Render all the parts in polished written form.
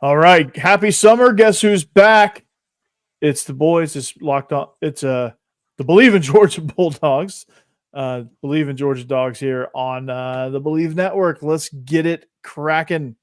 All right. Happy summer. Guess who's back? It's the boys. It's locked on. It's the Believe in Georgia Bulldogs. Believe in Georgia Dogs here on the Believe Network. Let's get it cracking.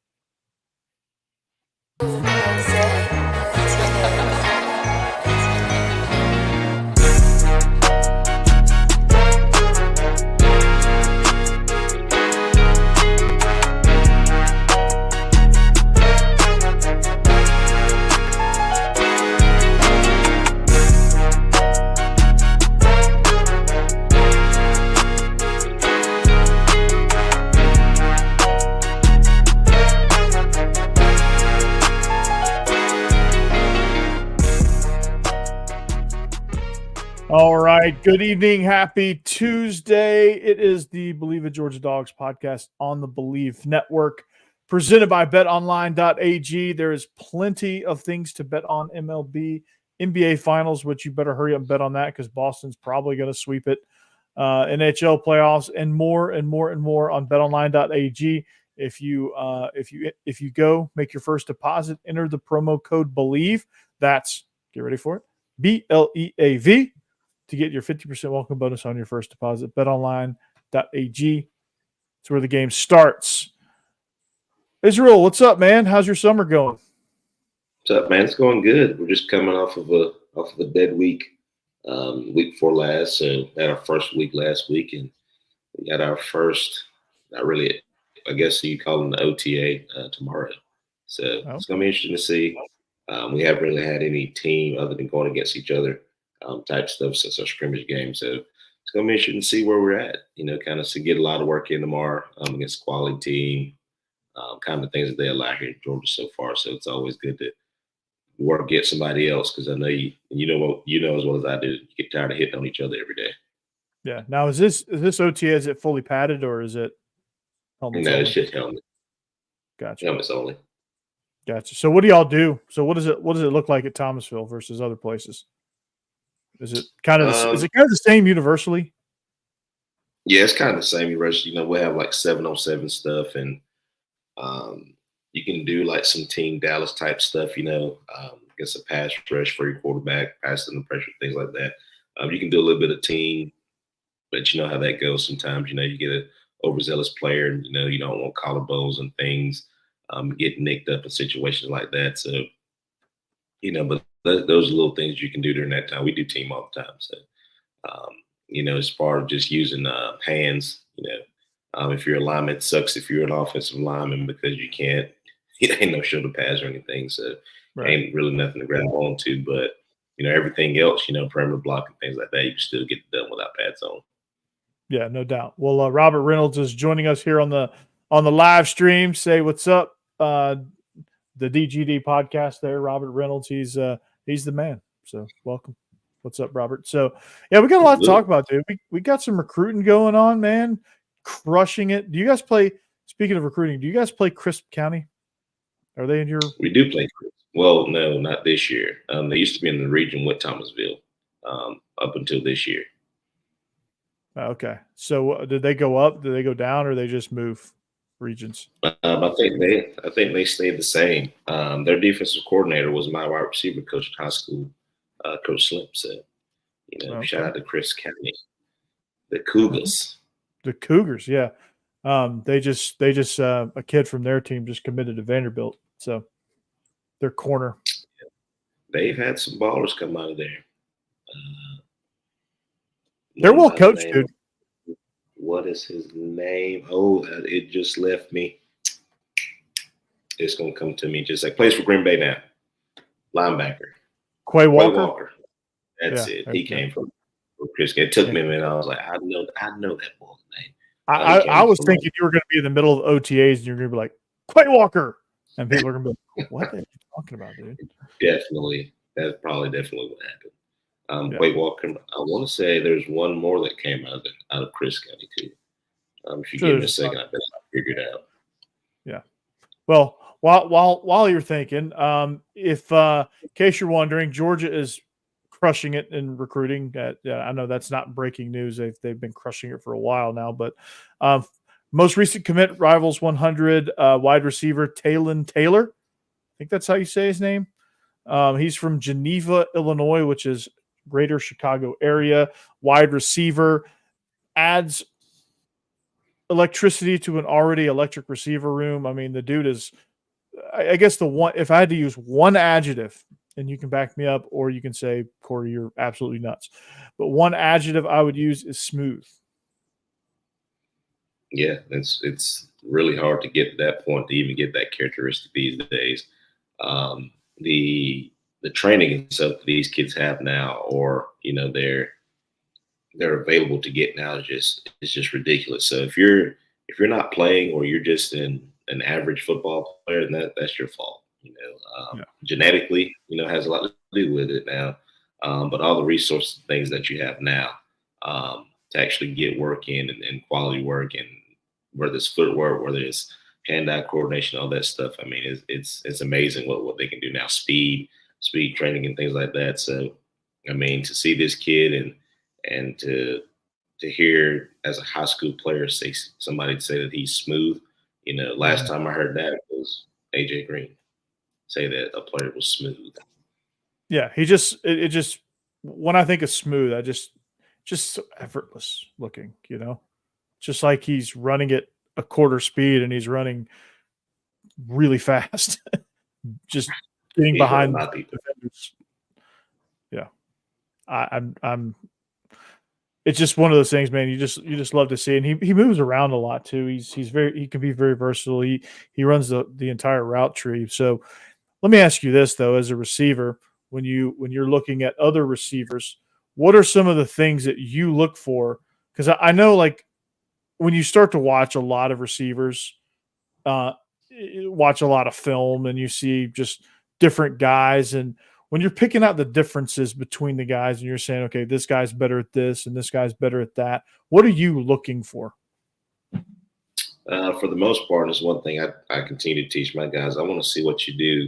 All right. Good evening. Happy Tuesday. It is the Believe in Georgia Dogs podcast on the Believe Network, presented by betonline.ag. There is plenty of things to bet on. MLB, NBA Finals, which you better hurry up and bet on that because Boston's probably going to sweep it. NHL playoffs and more and more and more on betonline.ag. If you go make your first deposit, enter the promo code BELIEVE. That's, get ready for it, BLEAV. To get your 50% welcome bonus on your first deposit. BetOnline.ag. It's where the game starts. Israel, what's up, man? How's your summer going? What's up, man? It's going good. We're just coming off of a dead week, week before last. So had our first week last week, and we got our first, not really, I guess you call them the OTA tomorrow. So It's going to be interesting to see. We haven't really had any team other than going against each other. Type stuff since our scrimmage game. So it's going to be interesting to see where we're at, kind of to get a lot of work in tomorrow against a quality team, kind of things that they allow here in Georgia so far. So it's always good to work against somebody else because I know you know as well as I do, you get tired of hitting on each other every day. Yeah. Now, is this OTA, is it fully padded or is it helmets? No, it's just helmet. Gotcha. Helmets only. Gotcha. So what do y'all do? So what does it look like at Thomasville versus other places? Is it kind of the same universally? Yeah, it's kind of the same universally. We have like 7-on-7 stuff, and you can do like some Team Dallas type stuff. Against a pass rush for your quarterback, pass under pressure, things like that. You can do a little bit of team, but you know how that goes. Sometimes you get an overzealous player, and you don't want collarbones and things get nicked up in situations like that. So but those are little things you can do during that time. We do team all the time. So, as far as just using hands, if you're a lineman, it sucks if you're an offensive lineman because you can't, ain't no shoulder pads or anything. So ain't really nothing to grab onto. But, everything else, perimeter block and things like that, you can still get it done without pads on. Yeah, no doubt. Well, Robert Reynolds is joining us here on the live stream. Say what's up. The DGD podcast there, Robert Reynolds. He's the man. So welcome. What's up, Robert? So yeah, we got a lot to talk about, dude. We got some recruiting going on, man. Crushing it. Do you guys play, speaking of recruiting, do you guys play Crisp County? Are they in your We do play Crisp. Well, no, not this year. They used to be in the region with Thomasville up until this year. Okay. So did they go up? Did they go down, or they just move regions? I think they stayed the same. Their defensive coordinator was my wide receiver coach in high school, Coach Slim. So, shout out to Chris County, the Cougars. The Cougars, yeah. They just a kid from their team just committed to Vanderbilt, so their corner. They've had some ballers come out of there. They're well coached, dude. What is his name? Oh, it just left me. It's going to come to me. Just like plays for Green Bay now. Linebacker. Quay Walker. That's it. He came from Chris. It took me a minute. I was like, I know that boy's name. I was thinking you were going to be in the middle of OTAs and you're going to be like, Quay Walker. And people are going to be like, what are you talking about, dude? Definitely. That's definitely what happened. Quay Walker. I want to say there's one more that came out of Chris County too. If you give me a second, I bet I'll figure it out. Yeah. Well, while you're thinking, if in case you're wondering, Georgia is crushing it in recruiting. I know that's not breaking news. They've been crushing it for a while now. But most recent commit, Rivals 100 wide receiver Taylin Taylor think that's how you say his name. He's from Geneva, Illinois, which is greater Chicago area. Wide receiver, adds electricity to an already electric receiver room. I mean, the dude is, I guess the one, if I had to use one adjective, and you can back me up, or you can say, Corey, you're absolutely nuts. But one adjective I would use is smooth. Yeah, it's really hard to get to that point to even get that characteristic these days. The training and stuff that these kids have now, or they're available to get now, is just ridiculous. So if you're not playing, or you're just an average football player, then that's your fault. Genetically, has a lot to do with it now. But all the resources, things that you have now, to actually get work in, and quality work, and whether it's footwork, whether it's hand-eye coordination, all that stuff. I mean, it's amazing what they can do now. Speed training and things like that. So, I mean, to see this kid and to hear as a high school player somebody say that he's smooth. Last time I heard that was AJ Green say that a player was smooth. Yeah, he just when I think of smooth, I just so effortless looking, just like he's running at a quarter speed and he's running really fast, just getting behind the defenders. Yeah, I'm. It's just one of those things, man. You just love to see, and he moves around a lot too. He can be very versatile. He runs the entire route tree. So let me ask you this though, as a receiver, when you're looking at other receivers, what are some of the things that you look for? Because I know, like, when you start to watch a lot of receivers, watch a lot of film, and you see just different guys, and when you're picking out the differences between the guys and you're saying, okay, this guy's better at this and this guy's better at that, what are you looking for? For the most part, it's one thing I continue to teach my guys. I want to see what you do,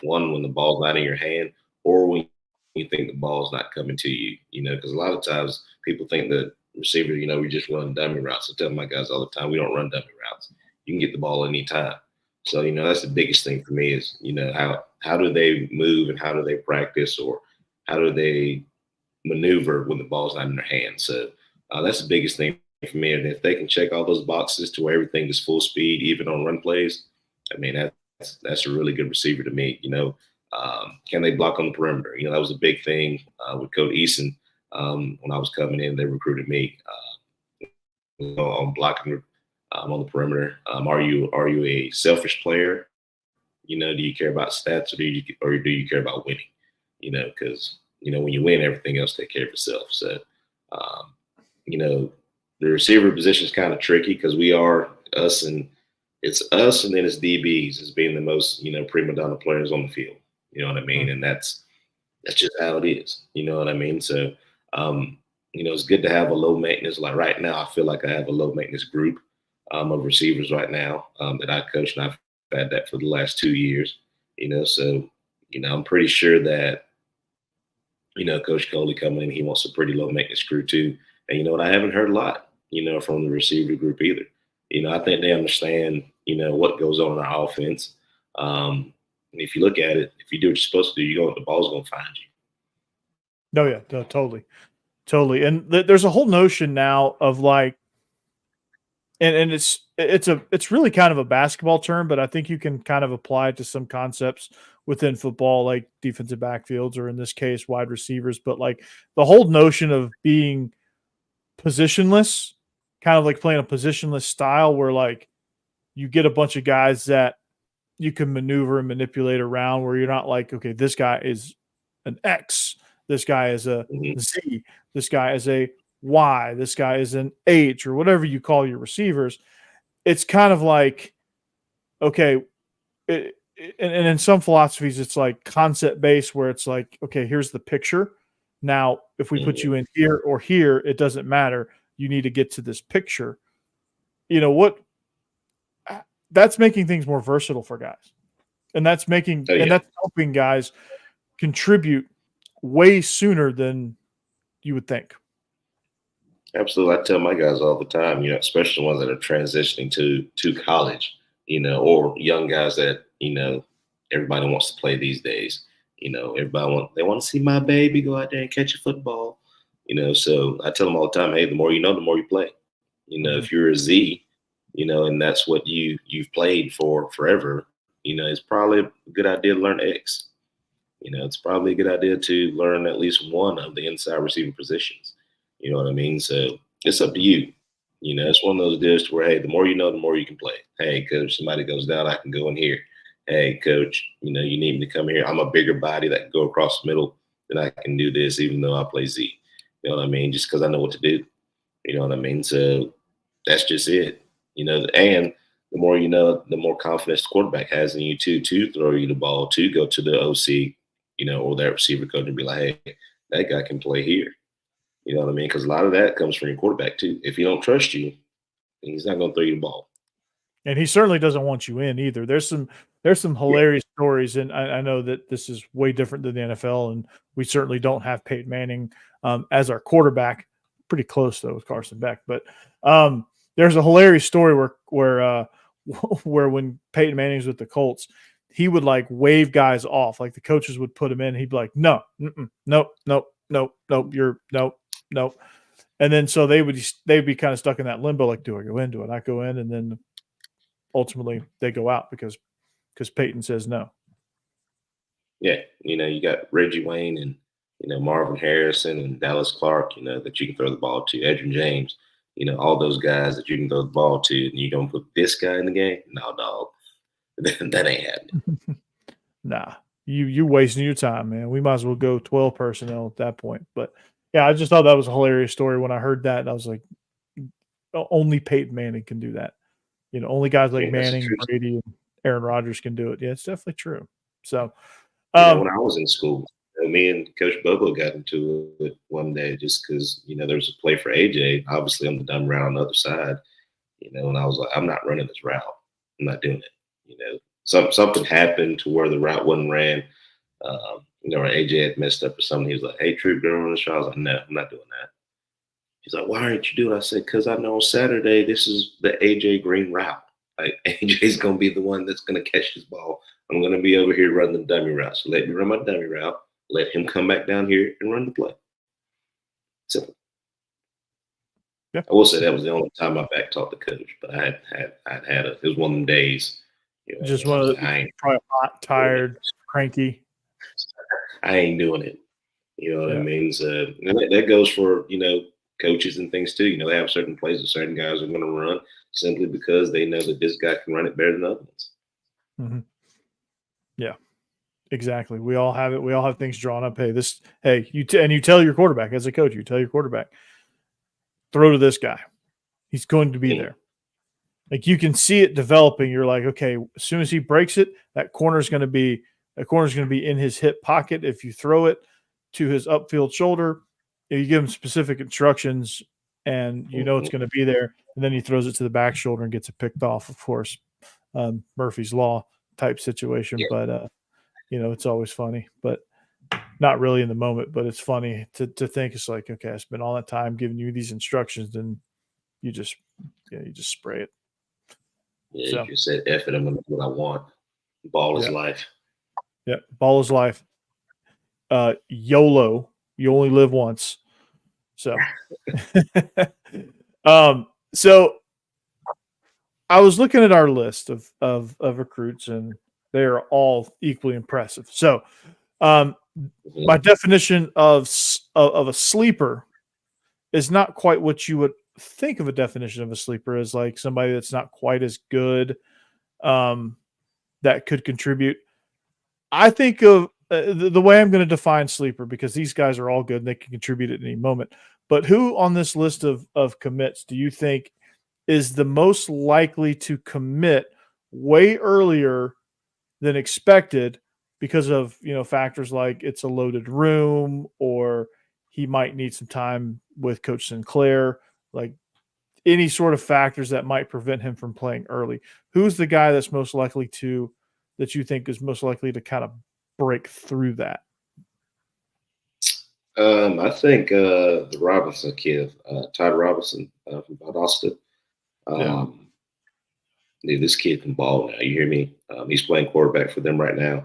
one, when the ball's not in your hand, or when you think the ball's not coming to you, because a lot of times people think that receiver, we just run dummy routes. I tell my guys all the time, we don't run dummy routes. You can get the ball anytime. So, that's the biggest thing for me is, how do they move, and how do they practice, or how do they maneuver when the ball's not in their hands? So that's the biggest thing for me. And if they can check all those boxes to where everything is full speed, even on run plays, I mean, that's a really good receiver to me. Can they block on the perimeter? That was a big thing with Coach Eason when I was coming in. They recruited me on blocking on the perimeter. Are you a selfish player? Do you care about stats, or do you care about winning? Because when you win, everything else take care of itself. So, the receiver position is kind of tricky because we are us, and it's us, and then it's DBs as being the most prima donna players on the field. You know what I mean? And that's just how it is. You know what I mean? So, it's good to have a low maintenance. Like right now, I feel like I have a low maintenance group of receivers right now that I coach, and I've had that for the last 2 years. So I'm pretty sure that Coach Coley coming in, he wants a pretty low maintenance crew too. And I haven't heard a lot from the receiver group either. I think they understand what goes on in our offense. And if you look at it, if you do what you're supposed to do, the ball's going to find you. No, yeah, no, totally. And there's a whole notion now of like, and it's really kind of a basketball term, but I think you can kind of apply it to some concepts within football, like defensive backfields, or in this case, wide receivers. But like the whole notion of being positionless, kind of like playing a positionless style, where like you get a bunch of guys that you can maneuver and manipulate around, where you're not like, okay, this guy is an X, this guy is a Z, this guy is a Y, this guy is an H, or whatever you call your receivers. It's kind of like, okay, and in some philosophies, it's like concept based, where it's like, okay, here's the picture. Now, if we put you in here or here, it doesn't matter. You need to get to this picture. What? That's making things more versatile for guys, and that's and that's helping guys contribute way sooner than you would think. Absolutely. I tell my guys all the time, especially the ones that are transitioning to college, or young guys that, everybody wants to play these days. They want to see my baby go out there and catch a football. So I tell them all the time, hey, the more you know, the more you play. If you're a Z, and that's what you've played for forever, it's probably a good idea to learn X. It's probably a good idea to learn at least one of the inside receiving positions. You know what I mean? So it's up to you. It's one of those deals where, hey, the more you know, the more you can play. Hey, coach, somebody goes down, I can go in here. Hey, coach, you need me to come here. I'm a bigger body that can go across the middle, then I can do this, even though I play Z. You know what I mean? Just because I know what to do. You know what I mean? So that's just it. And the more you know, the more confidence the quarterback has in you to throw you the ball, to go to the OC, or that receiver coach and be like, hey, that guy can play here. You know what I mean? Because a lot of that comes from your quarterback too. If he don't trust you, he's not going to throw you the ball. And he certainly doesn't want you in either. There's some hilarious stories, and I know that this is way different than the NFL, and we certainly don't have Peyton Manning as our quarterback. Pretty close though with Carson Beck, but there's a hilarious story where when Peyton Manning's with the Colts, he would like wave guys off, like the coaches would put him in. He'd be like, no, nope, you're nope. And then so they'd be kind of stuck in that limbo, like, do I go in? Do I not go in? And then ultimately they go out because Peyton says no. Yeah, you got Reggie Wayne and Marvin Harrison and Dallas Clark, that you can throw the ball to, Edgerrin James, all those guys that you can throw the ball to, and you gonna put this guy in the game? No, dog, that ain't happening. Nah, you wasting your time, man. We might as well go 12 personnel at that point. But yeah, I just thought that was a hilarious story when I heard that. And I was like, only Peyton Manning can do that. Only guys like Manning, Brady, and Aaron Rodgers can do it. Yeah, it's definitely true. So, when I was in school, me and Coach Bobo got into it one day just because, there was a play for AJ. Obviously, I'm the dumb route on the other side, and I was like, I'm not running this route. I'm not doing it. Something happened to where the route wasn't ran. Or AJ had messed up or something. He was like, hey, Troop, go run this route. I was like, no, I'm not doing that. He's like, why aren't you doing it? I said, because I know on Saturday, this is the AJ Green route. Like, AJ's going to be the one that's going to catch this ball. I'm going to be over here running the dummy route. So let me run my dummy route. Let him come back down here and run the play. Simple. Yeah. I will say that was the only time my back talked to coach, but it was one of them days. Just one of the probably hot, tired, cranky. I ain't doing it. You know what I mean? So that goes for, coaches and things too. They have certain plays that certain guys are going to run simply because they know that this guy can run it better than other ones. Mm-hmm. Yeah, exactly. We all have it. We all have things drawn up. Hey, you tell your quarterback as a coach, you tell your quarterback, throw to this guy. He's going to be there. Like you can see it developing. You're like, okay, as soon as he breaks it, that corner's going to be in his hip pocket. If you throw it to his upfield shoulder, you give him specific instructions and it's going to be there. And then he throws it to the back shoulder and gets it picked off, of course. Murphy's Law type situation. Yeah. But, it's always funny, but not really in the moment. But it's funny to think it's like, okay, I spent all that time giving you these instructions, and you just spray it. Yeah, so, you just said, F it, I'm going to do what I want. Ball is life. Yeah, ball is life. YOLO. You only live once. So, so I was looking at our list of recruits, and they are all equally impressive. So, my definition of a sleeper is not quite what you would think of a definition of a sleeper as, like somebody that's not quite as good, that could contribute. I think of the way I'm going to define sleeper, because these guys are all good and they can contribute at any moment. But who on this list of commits do you think is the most likely to commit way earlier than expected because of, factors like it's a loaded room, or he might need some time with Coach Sinclair, like any sort of factors that might prevent him from playing early? Who's the guy that's most likely that you think is most likely to kind of break through that? I think the Robinson kid, Todd Robinson from Valdosta. dude, this kid can ball now. You hear me? He's playing quarterback for them right now.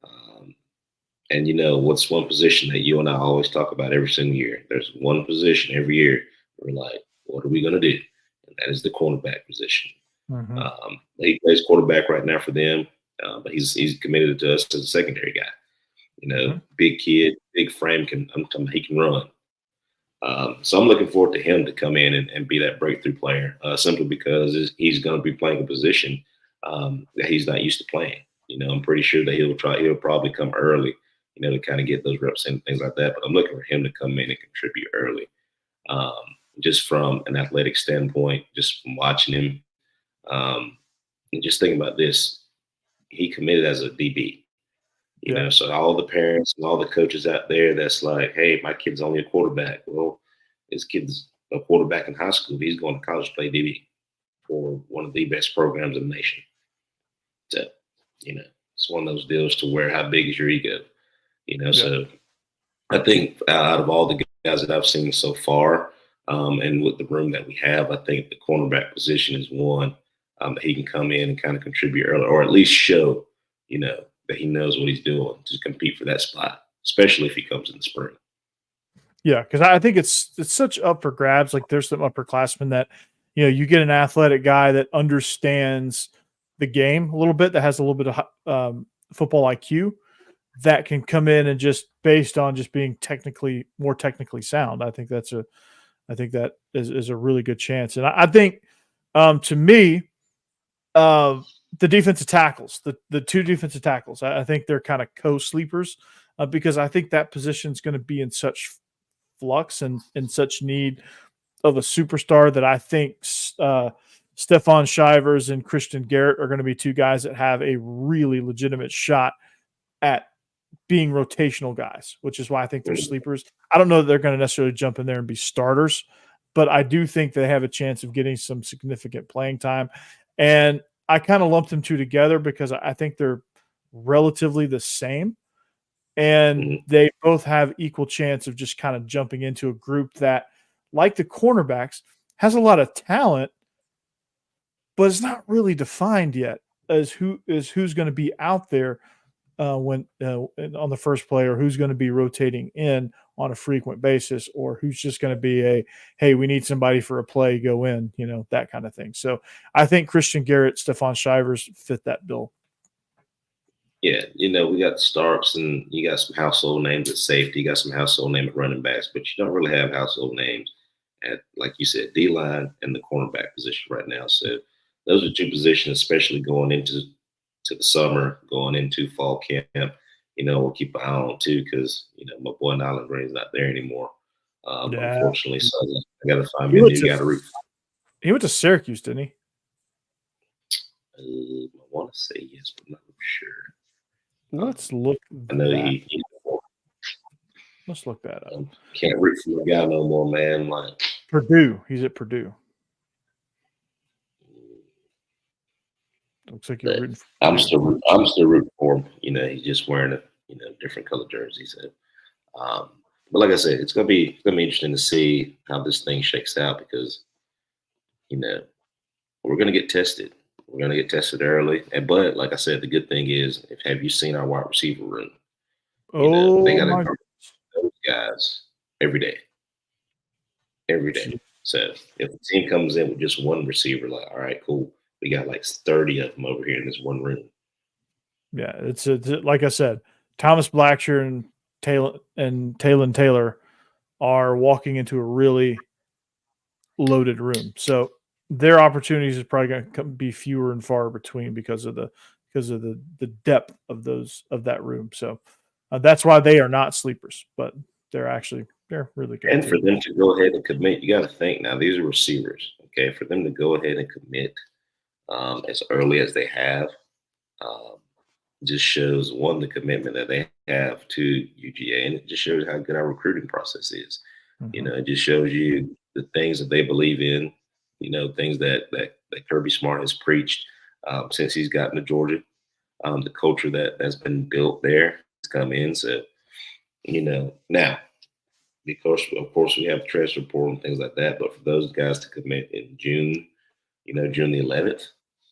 Um, and what's one position that you and I always talk about every single year? There's one position every year. We're like, what are we going to do? And that is the cornerback position. Mm-hmm. He plays quarterback right now for them, but he's committed to us as a secondary guy. Big kid, big frame, he can run. So I'm looking forward to him to come in and be that breakthrough player, simply because he's going to be playing a position that he's not used to playing. I'm pretty sure that he'll probably come early, to kind of get those reps and things like that. But I'm looking for him to come in and contribute early, just from an athletic standpoint, just from watching him. And just thinking about this, he committed as a DB. So all the parents and all the coaches out there that's like, hey, my kid's only a quarterback. Well, this kid's a quarterback in high school. He's going to college to play DB for one of the best programs in the nation. So, it's one of those deals to where how big is your ego? So I think out of all the guys that I've seen so far, and with the room that we have, I think the cornerback position is one that he can come in and kind of contribute early, or at least show, that he knows what he's doing to compete for that spot, especially if he comes in the spring. Yeah, because I think it's such up for grabs. Like there's some upperclassmen that, you get an athletic guy that understands the game a little bit, that has a little bit of football IQ, that can come in and just based on just being more technically sound. I think that is a really good chance. And I think to me, the defensive tackles, the two defensive tackles, I think they're kind of co-sleepers because I think that position is going to be in such flux and in such need of a superstar that I think Stephon Shivers and Christian Garrett are going to be two guys that have a really legitimate shot at being rotational guys, which is why I think they're sleepers. I don't know that they're going to necessarily jump in there and be starters, but I do think they have a chance of getting some significant playing time. And I kind of lumped them two together because I think they're relatively the same. And they both have equal chance of just kind of jumping into a group that, like the cornerbacks, has a lot of talent, but it's not really defined yet as who's going to be out there when on the first play, or who's going to be rotating in on a frequent basis, or who's just going to be hey, we need somebody for a play, go in, that kind of thing. So I think Christian Garrett, Stephon Shivers fit that bill. Yeah, we got Starks, and you got some household names at safety, you got some household name at running backs, but you don't really have household names at, like you said, D-line and the cornerback position right now. So those are two positions, especially going into the summer, going into fall camp. We'll keep an eye on too, because my boy Nyland Green's not there anymore, unfortunately. So I got to find me a new guy to root for. He went to Syracuse, didn't he? I want to say yes, but I'm not sure. Let's look. I know Let's look that up. Can't root for the guy no more, man. Like Purdue. He's at Purdue. Looks like you're rooting for I'm still rooting for him. He's just wearing a different color jersey. So, but like I said, it's gonna be interesting to see how this thing shakes out, because we're gonna get tested. We're gonna get tested early. But like I said, the good thing is, have you seen our wide receiver room? They got to guard those guys every day. Every day. So if the team comes in with just one receiver, like, all right, cool. We got like 30 of them over here in this one room. Yeah, it's like I said, Thomas Blackshear and Taylin Taylor are walking into a really loaded room. So their opportunities is probably going to be fewer and far between because of the depth of that room. So that's why they are not sleepers, but they're really good. And for them to go ahead and commit, you got to think now, these are receivers. Okay, for them to go ahead and commit as early as they have, just shows, one, the commitment that they have to UGA, and it just shows how good our recruiting process is. It just shows you the things that they believe in, things that Kirby Smart has preached since he's gotten to Georgia, the culture that's been built there has come in. So, now, because of course we have transfer portal and things like that, but for those guys to commit in June, June the 11th,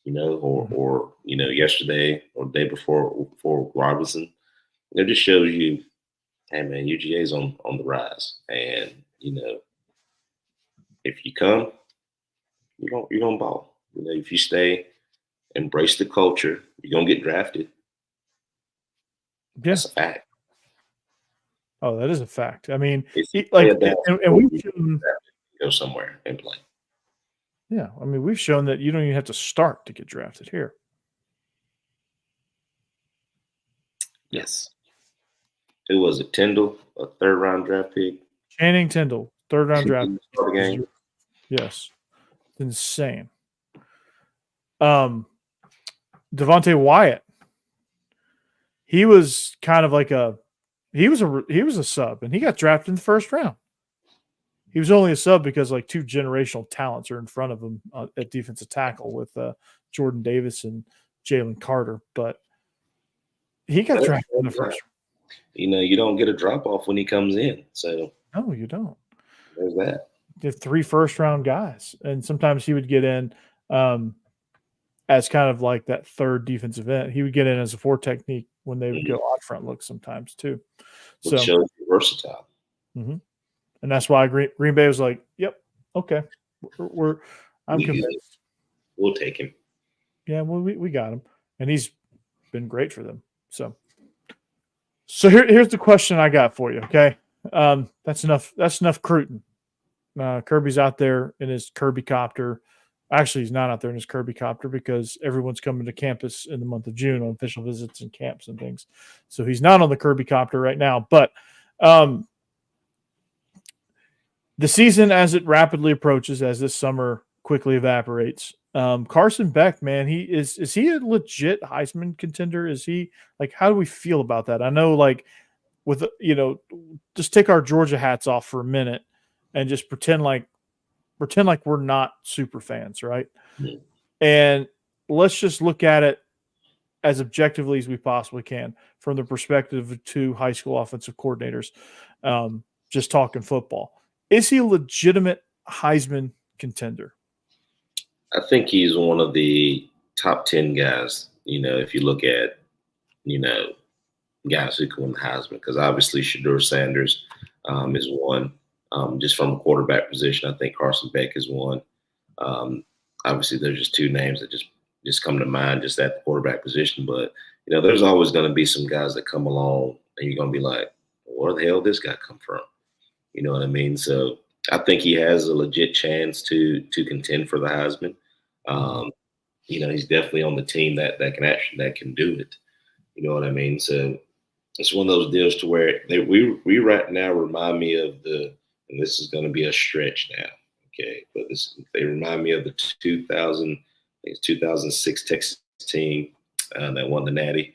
or yesterday or the day before Robinson. It just shows you, hey man, UGA's on the rise, and if you come, you're gonna ball. If you stay, embrace the culture, you're gonna get drafted. Yeah. That's a fact. Oh, that is a fact. I mean, and we've shown, go somewhere and play. Yeah, I mean, we've shown that you don't even have to start to get drafted here. Yes. Who was it? Tyndall, a third-round draft pick. Channing Tyndall, third-round draft pick. Game. Yes, it's insane. Devontae Wyatt, he was kind of like he was a sub, and he got drafted in the first round. He was only a sub because like two generational talents are in front of him at defensive tackle with Jordan Davis and Jalen Carter, but he got drafted in the first round. You don't get a drop off when he comes in. So no, you don't. There's that. You have 3 first-round guys, and sometimes he would get in as kind of like that third defensive end. He would get in as a 4 technique when they would go odd front look sometimes too. So shows you versatile. Mm-hmm. And that's why Green Bay was like, "Yep, okay, I'm convinced. We'll take him." Yeah, well, we got him, and he's been great for them. So here's the question I got for you. Okay, that's enough. That's enough Cruton. Kirby's out there in his Kirby copter. Actually, he's not out there in his Kirby copter because everyone's coming to campus in the month of June on official visits and camps and things. So he's not on the Kirby copter right now. But the season, as it rapidly approaches, as this summer quickly evaporates, Carson Beck, man, is he a legit Heisman contender? Is he like, how do we feel about that? I know, like, with just take our Georgia hats off for a minute and just pretend like we're not super fans, right? Mm-hmm. And let's just look at it as objectively as we possibly can from the perspective of 2 high school offensive coordinators, just talking football. Is he a legitimate Heisman contender? I think he's one of the top 10 guys, if you look at, guys who can win the Heisman, because obviously Shedeur Sanders is one. Just from a quarterback position, I think Carson Beck is one. Obviously, there's just 2 names that just come to mind just at the quarterback position. But, there's always going to be some guys that come along and you're going to be like, where the hell did this guy come from? You know what I mean? So I think he has a legit chance to contend for the Heisman. He's definitely on the team that can do it. You know what I mean? So it's one of those deals to where we right now remind me of and this is going to be a stretch now, okay? But they remind me of the 2006 Texas team that won the Natty.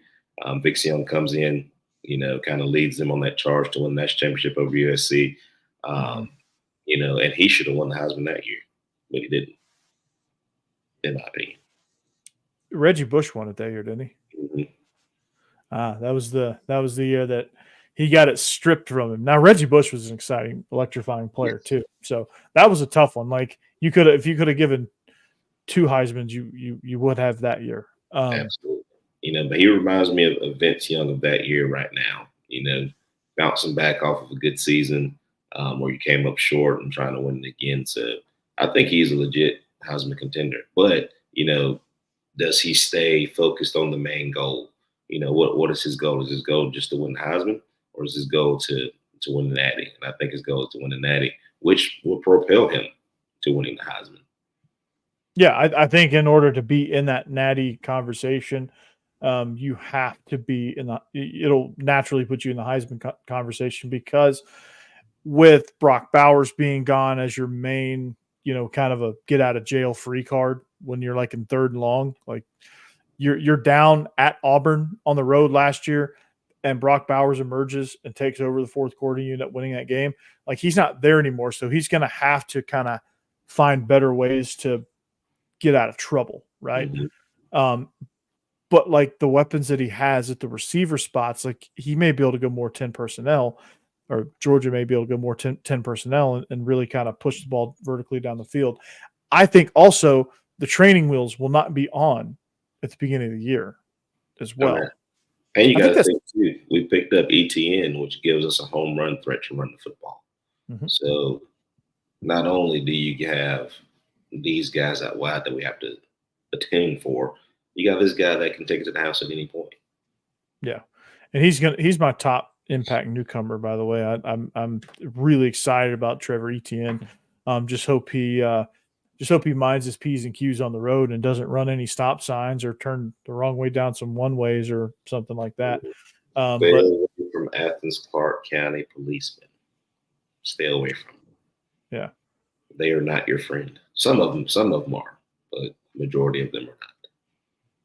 Vic Young comes in, kind of leads them on that charge to win the national championship over USC. And he should have won the Heisman that year, but he didn't, in my opinion. Reggie Bush won it that year, didn't he? Mm-hmm. That was the year that he got it stripped from him. Now Reggie Bush was an exciting, electrifying player too. So that was a tough one. Like if you could have given 2 Heismans, you would have that year. Absolutely. But he reminds me of Vince Young of that year right now. Bouncing back off of a good season where you came up short and trying to win it again. So I think he's a legit Heisman contender. But does he stay focused on the main goal? What is his goal? Is his goal just to win the Heisman? Or is his goal to win the Natty? And I think his goal is to win the Natty, which will propel him to winning the Heisman. Yeah, I think in order to be in that Natty conversation, you have to be it'll naturally put you in the Heisman conversation because with Brock Bowers being gone as your main, kind of a get out of jail free card when you're like in 3rd and long, like you're down at Auburn on the road last year, and Brock Bowers emerges and takes over the 4th quarter. You end up winning that game. Like he's not there anymore, so he's going to have to kind of find better ways to get out of trouble, right? Mm-hmm. But like the weapons that he has at the receiver spots, like he may be able to go more 10 personnel, or Georgia may be able to go more 10 personnel and really kind of push the ball vertically down the field. I think also the training wheels will not be on at the beginning of the year as well. Okay. And you got to think too, we picked up ETN, which gives us a home run threat to run the football. Mm-hmm. So not only do you have these guys out wide that we have to attend for, you got this guy that can take it to the house at any point. Yeah, and he's my top impact newcomer, by the way. I'm really excited about Trevor Etienne. Just hope he minds his P's and Q's on the road and doesn't run any stop signs or turn the wrong way down some one ways or something like that. Stay away from Athens Clark County policemen. Stay away from them. Yeah, they are not your friend. Some of them are, but majority of them are not.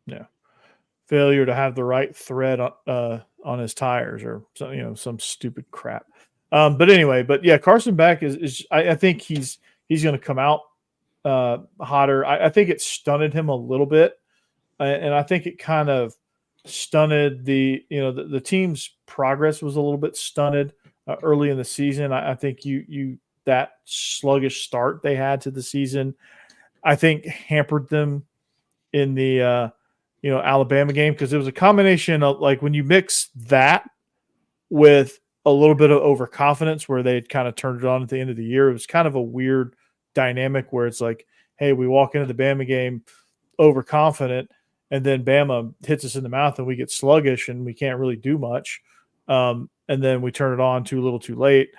Yeah, failure to have the right thread on his tires or some stupid crap. But anyway, Carson Beck is I think he's going to come out hotter. I think it stunted him a little bit, and I think it kind of stunted the team's progress was a little bit stunted early in the season. I think that sluggish start they had to the season, I think hampered them in the Alabama game, because it was a combination of, like, when you mix that with a little bit of overconfidence where they had kind of turned it on at the end of the year. It was kind of a weird dynamic where it's like, hey, we walk into the Bama game overconfident, and then Bama hits us in the mouth and we get sluggish and we can't really do much. And then we turn it on too little too late.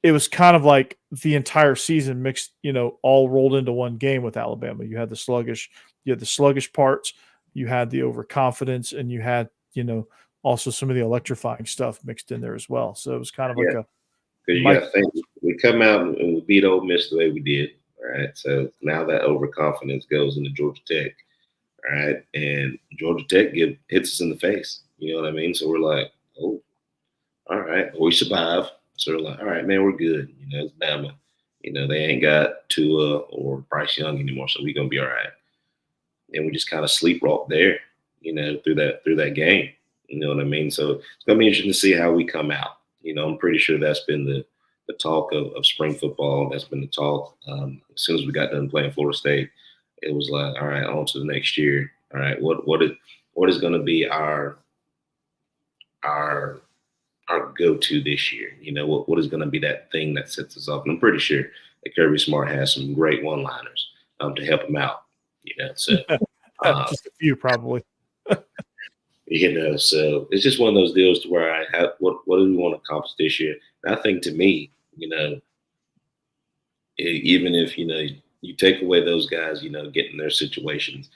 It was kind of like the entire season mixed, all rolled into one game with Alabama. You had the sluggish parts, you had the overconfidence, and you had, also some of the electrifying stuff mixed in there as well. So it was kind of like a. Because you got to think, we come out and we beat Ole Miss the way we did, all right? So now that overconfidence goes into Georgia Tech, all right? And Georgia Tech hits us in the face, you know what I mean? So we're like, oh, all right, we survive. So we're like, all right, man, we're good. It's Bama. They ain't got Tua or Bryce Young anymore, so we're going to be all right. And we just kind of sleepwalk there, through that game. You know what I mean? So it's going to be interesting to see how we come out. I'm pretty sure that's been the talk of spring football. That's been the talk. As soon as we got done playing Florida State, it was like, all right, on to the next year. All right, what is going to be our go-to this year? What is going to be that thing that sets us off? And I'm pretty sure that Kirby Smart has some great one-liners to help him out. So just a few probably. So it's just one of those deals to where I have what do we want to accomplish this year? And I think, to me, even if you take away those guys, getting their situations,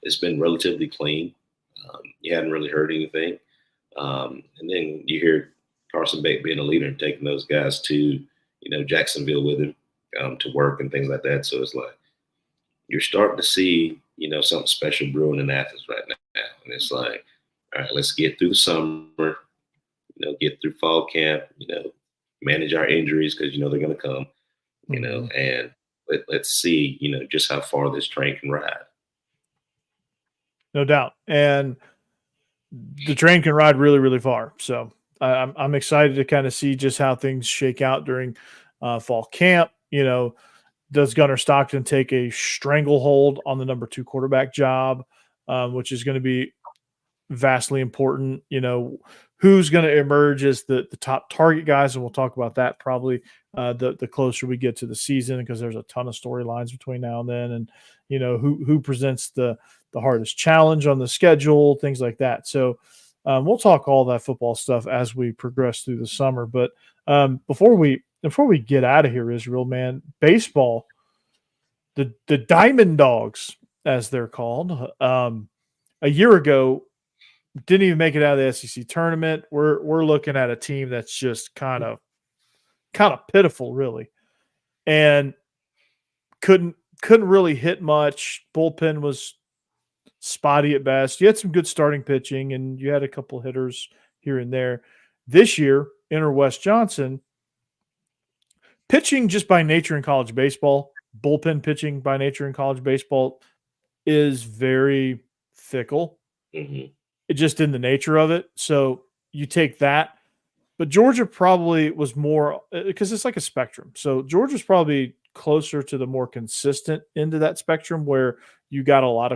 it's been relatively clean. You haven't really heard anything, and then you hear Carson Beck being a leader and taking those guys to Jacksonville with him to work and things like that. So it's like you're starting to see something special brewing in Athens right now. And it's like, all right, let's get through the summer, get through fall camp, manage our injuries, because they're going to come, and let's see, just how far this train can ride. No doubt. And the train can ride really, really far. So I'm excited to kind of see just how things shake out during fall camp. Does Gunnar Stockton take a stranglehold on the number 2 quarterback job, which is going to be vastly important? Who's going to emerge as the top target guys, and we'll talk about that probably the closer we get to the season, because there's a ton of storylines between now and then, and who presents the hardest challenge on the schedule, things like that. So we'll talk all that football stuff as we progress through the summer. But before we get out of here, Israel, man, baseball, the Diamond Dogs, as they're called, a year ago didn't even make it out of the SEC tournament. We're looking at a team that's just kind of pitiful, really, and couldn't really hit much. Bullpen was spotty at best. You had some good starting pitching, and you had a couple hitters here and there. This year, enter Wes Johnson. Pitching, just by nature in college baseball, bullpen pitching by nature in college baseball, is very fickle. Mm-hmm. It just in the nature of it. So you take that. But Georgia probably was more, because it's like a spectrum. So Georgia's probably closer to the more consistent end of that spectrum where you got a lot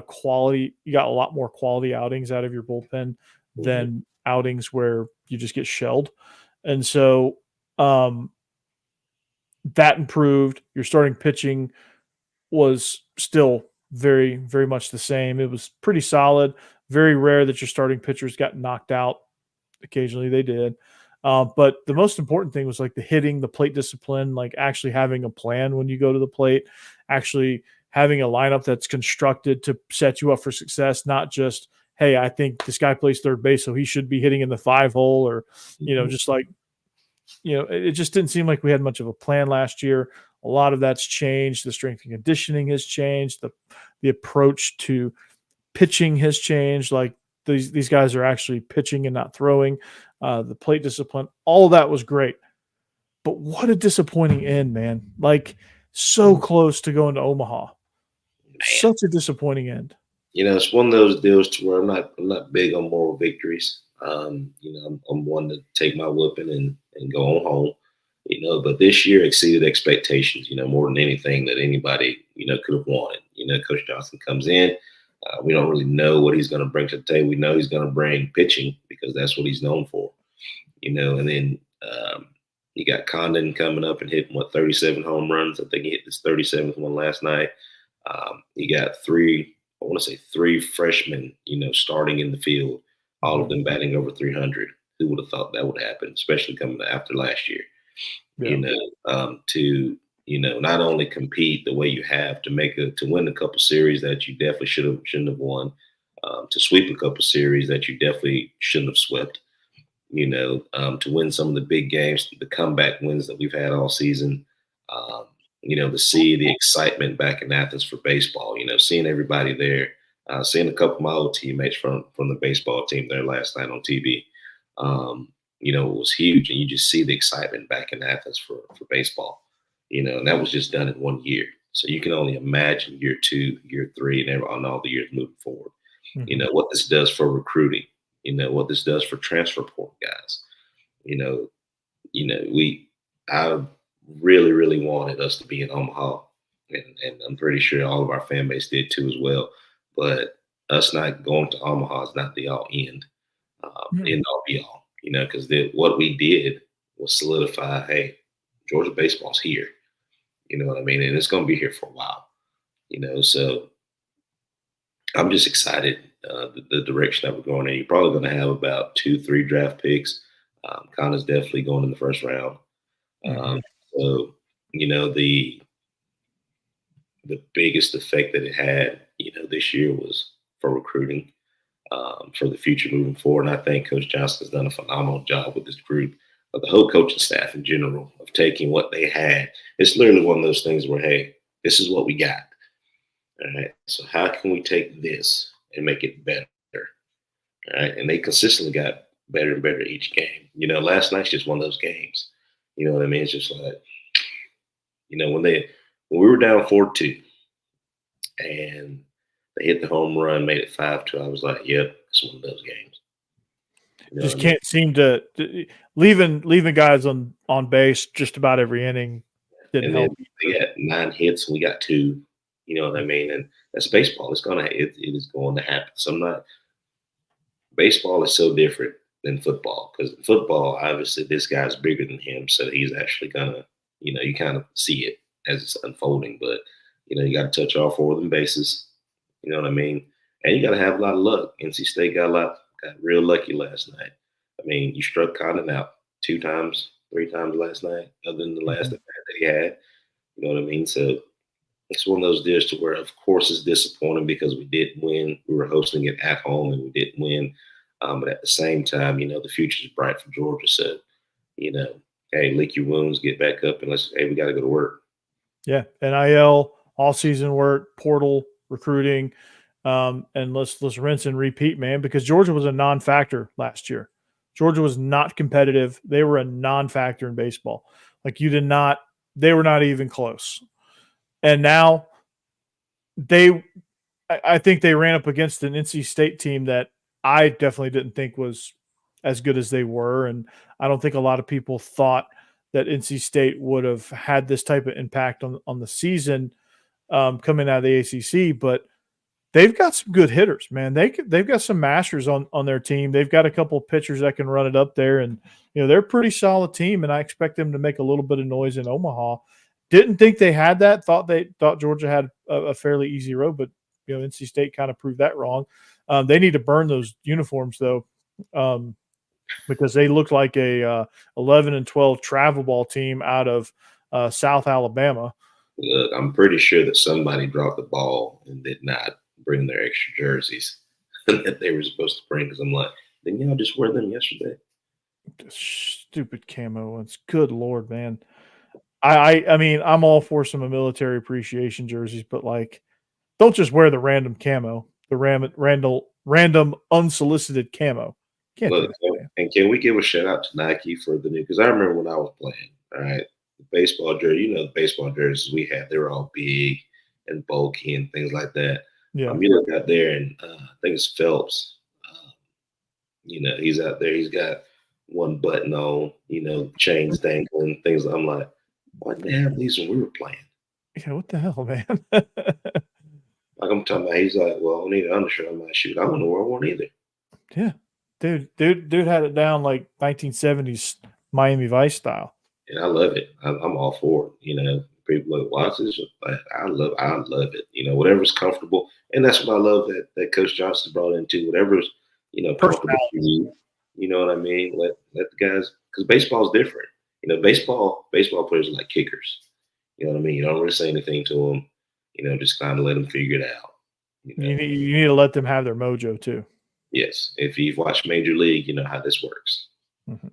more quality outings out of your bullpen than outings where you just get shelled. And so that improved. Your starting pitching was still very, very much the same. It was pretty solid. Very rare that your starting pitchers got knocked out. Occasionally they did. But the most important thing was like the hitting, the plate discipline, like actually having a plan when you go to the plate, actually having a lineup that's constructed to set you up for success, not just, hey, I think this guy plays third base, so he should be hitting in the 5-hole, or, just like, it just didn't seem like we had much of a plan last year. A lot of that's changed. The strength and conditioning has changed. The approach to pitching has changed. Like these guys are actually pitching and not throwing. The plate discipline, all of that was great. But what a disappointing end, man. Like so close to going to Omaha. Man. Such a disappointing end. It's one of those deals to where I'm not big on moral victories. I'm one to take my whooping and go on home. But this year exceeded expectations, more than anything that anybody, could have wanted. Coach Johnson comes in. We don't really know what he's going to bring to the table. We know he's going to bring pitching because that's what he's known for, and then you got Condon coming up and hitting 37 home runs. I think he hit his 37th one last night. You got three freshmen, starting in the field, all of them batting over 300. Who would have thought that would happen, especially coming after last year? Yeah. To not only compete the way you have to win a couple series that you definitely shouldn't have won, to sweep a couple series that you definitely shouldn't have swept, to win some of the big games, the comeback wins that we've had all season, to see the excitement back in Athens for baseball, seeing everybody there, seeing a couple of my old teammates from the baseball team there last night on TV, it was huge. And you just see the excitement back in Athens for baseball. And that was just done in 1 year. So you can only imagine year 2, year 3, and on all the years moving forward. Mm-hmm. What this does for recruiting. What this does for transfer portal guys. I really, really wanted us to be in Omaha, and I'm pretty sure all of our fan base did too as well. But us not going to Omaha is not the all end, end all be all. Because what we did was solidify, hey, Georgia baseball's here. You know what I mean? And it's going to be here for a while, so I'm just excited the direction that we're going in. You're probably going to have about 2-3 draft picks. Connor's definitely going in the first round. So, the biggest effect that it had, this year was for recruiting, for the future moving forward. And I think Coach Johnson has done a phenomenal job with this group, of the whole coaching staff in general, of taking what they had. It's literally one of those things where, hey, this is what we got. All right. So how can we take this and make it better? All right. And they consistently got better and better each game. Last night's just one of those games. You know what I mean? It's just like, when we were down 4-2 and they hit the home run, made it 5-2, I was like, yep, it's one of those games. Just can't seem to leaving guys on base just about every inning didn't help. They got 9 hits and we got 2. You know what I mean? And that's baseball. It is going to happen. Baseball is so different than football, because in football, obviously this guy's bigger than him, so he's actually gonna, you kind of see it as it's unfolding. But you got to touch all 4 of them bases. You know what I mean? And you got to have a lot of luck. NC State got real lucky last night. I mean, you struck Condon out 2 times, 3 times last night, other than the last event that he had. You know what I mean? So it's one of those deals to where, of course, it's disappointing because we didn't win. We were hosting it at home and we didn't win. But at the same time, the future is bright for Georgia. So, hey, lick your wounds, get back up, and we got to go to work. Yeah, NIL, all season work, portal, recruiting, and let's rinse and repeat, man, because Georgia was a non-factor last year. Georgia was not competitive. They were a non-factor in baseball. Like they were not even close. And now I think they ran up against an NC State team that I definitely didn't think was as good as they were. And I don't think a lot of people thought that NC State would have had this type of impact on the season coming out of the ACC, but they've got some good hitters, man. They've got some masters on their team. They've got a couple of pitchers that can run it up there, and they're a pretty solid team. And I expect them to make a little bit of noise in Omaha. Didn't think they had that. Thought Georgia had a fairly easy road, but NC State kind of proved that wrong. They need to burn those uniforms though, because they look like a 11-12 travel ball team out of South Alabama. Look, I'm pretty sure that somebody dropped the ball and did not bring their extra jerseys that they were supposed to bring. Because I'm like, didn't y'all just wear them yesterday? The stupid camo ones. Good Lord, man. I mean, I'm all for some military appreciation jerseys, but like, don't just wear the random camo, the random unsolicited camo. Can't Look, do that, and can we give a shout out to Nike for the new? Because I remember when I was playing, all right, the baseball jersey. The baseball jerseys we had, they were all big and bulky and things like that. Yeah. You look out there, and I think it's Phelps. He's out there. He's got one button on, chains dangling, things. I'm like, why didn't they have these when we were playing? Yeah, what the hell, man? Like I'm talking about, he's like, well, I need an undershirt. I'm like, shoot, I don't know where I want either. Yeah, dude had it down like 1970s Miami Vice style. And I love it. I'm all for it. People like, watch this. I love it. Whatever's comfortable, and that's what I love that Coach Johnson brought into whatever's comfortable for you. You know what I mean? Let the guys, because baseball's different. Baseball players are like kickers. You know what I mean? You don't really say anything to them. Just kind of let them figure it out. You need to let them have their mojo too. Yes, if you've watched Major League, you know how this works. Mm-hmm.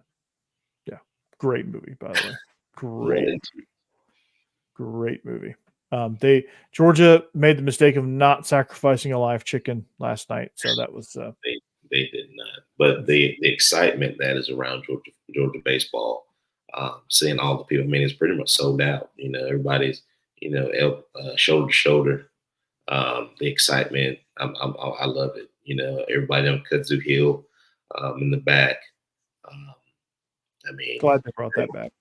Yeah, great movie, by the way. Great movie. Georgia made the mistake of not sacrificing a live chicken last night, so that was they did not. But the excitement that is around Georgia baseball, seeing all the people, I mean, it's pretty much sold out. Everybody's shoulder to shoulder. The excitement, I love it. Everybody on Kudzu Hill in the back. I mean, glad they brought that back.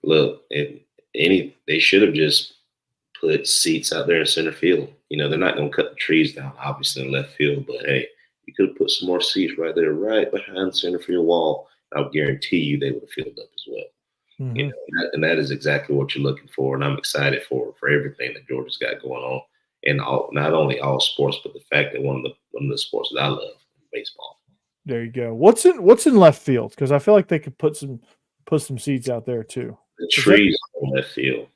Look, they should have just put seats out there in center field. They're not going to cut the trees down, obviously, in left field. But hey, you could have put some more seats right there, right behind the center field wall. I'll guarantee you they would have filled up as well. Mm-hmm. And that is exactly what you're looking for. And I'm excited for everything that Georgia's got going on, and not only all sports, but the fact that one of the sports that I love, baseball. There you go. What's in left field? Because I feel like they could put some seats out there too. The trees are left field.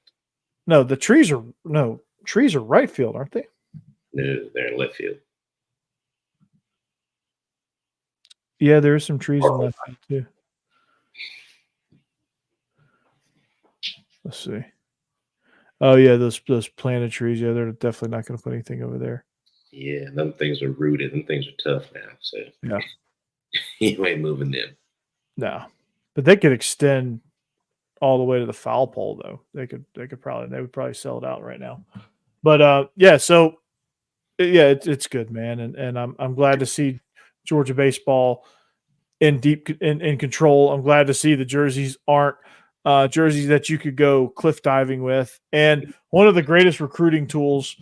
No, the trees are right field, aren't they? No, they're in left field. Yeah, there are some trees in left field too. Let's see. Oh yeah, those planted trees. Yeah, they're definitely not going to put anything over there. Yeah, them things are rooted. Them things are tough now. So yeah, you ain't moving them. No, but they could extend all the way to the foul pole though. They would probably sell it out right now. But yeah, so yeah, it's good, man, and I'm glad to see Georgia baseball in control. I'm glad to see the jerseys aren't jerseys that you could go cliff diving with. And one of the greatest recruiting tools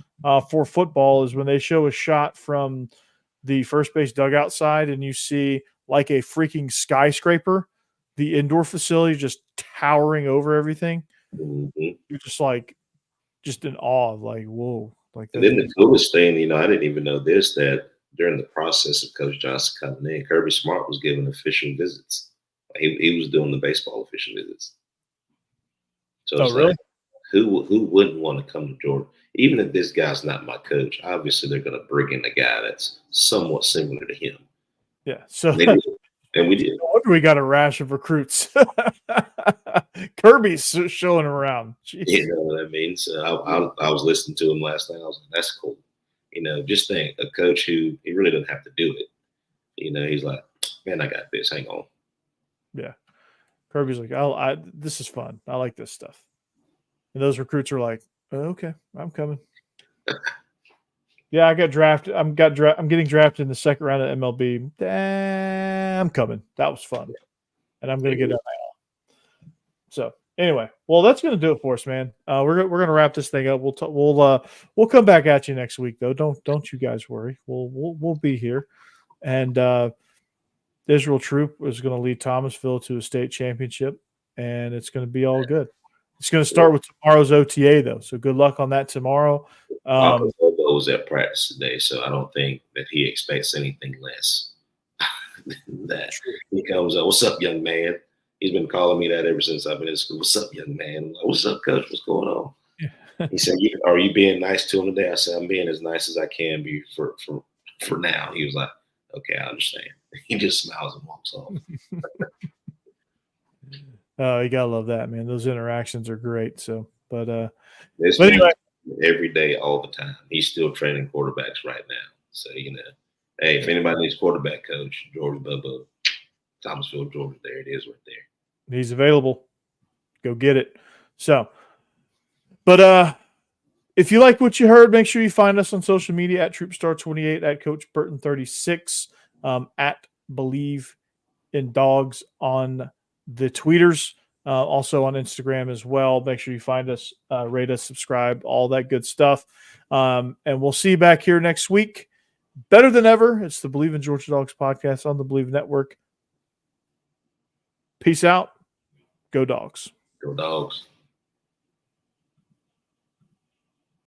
for football is when they show a shot from the first base dugout side and you see like a freaking skyscraper, the indoor facility just towering over everything. Mm-hmm. You're just in awe of like, whoa. Like, and then the coolest thing, I didn't even know this, that during the process of Coach Johnson coming in, Kirby Smart was giving official visits. He was doing the baseball official visits. So it's really? Like, who wouldn't want to come to Georgia? Even if this guy's not my coach, obviously they're going to bring in a guy that's somewhat similar to him. Yeah. So and we did. No wonder we got a rash of recruits. Kirby's showing him around. Jeez. You know what I mean? So I was listening to him last night. I was like, that's cool. Just think a coach who he really doesn't have to do it. He's like, man, I got this. Hang on. Yeah. Kirby's like, this is fun. I like this stuff. And those recruits are like, okay, I'm coming. Yeah, I got drafted. I'm getting drafted in the second round of MLB. I'm coming. That was fun. And I'm going to get NIL. So Anyway, well, that's going to do it for us, man. We're going to wrap this thing up. We'll come back at you next week, though. Don't you guys worry. We'll be here. And the Israel Troop is going to lead Thomasville to a state championship, and it's going to be all good. It's going to start with tomorrow's OTA, though. So good luck on that tomorrow. Papa was at practice today, so I don't think that he expects anything less than that. He comes up, "What's up, young man?" He's been calling me that ever since I've been in school. "What's up, young man?" I'm like, "What's up, coach? What's going on?" He said, "Are you being nice to him today?" I said, "I'm being as nice as I can be for now." He was like, "Okay, I understand." He just smiles and walks off. Oh, you gotta love that, man. Those interactions are great. So, but anyway, every day, all the time, he's still training quarterbacks right now. So hey, if anybody needs quarterback coach, George Bubba, Thomasville, Georgia, there it is, right there. He's available. Go get it. So, but if you like what you heard, make sure you find us on social media at TroopStar28, at Coach Burton36, at Believe in Dogs on the tweeters, also on Instagram as well. Make sure you find us, rate us, subscribe, all that good stuff. And we'll see you back here next week. Better than ever. It's the Believe in Georgia Dogs podcast on the Believe Network. Peace out. Go Dogs. Go Dogs.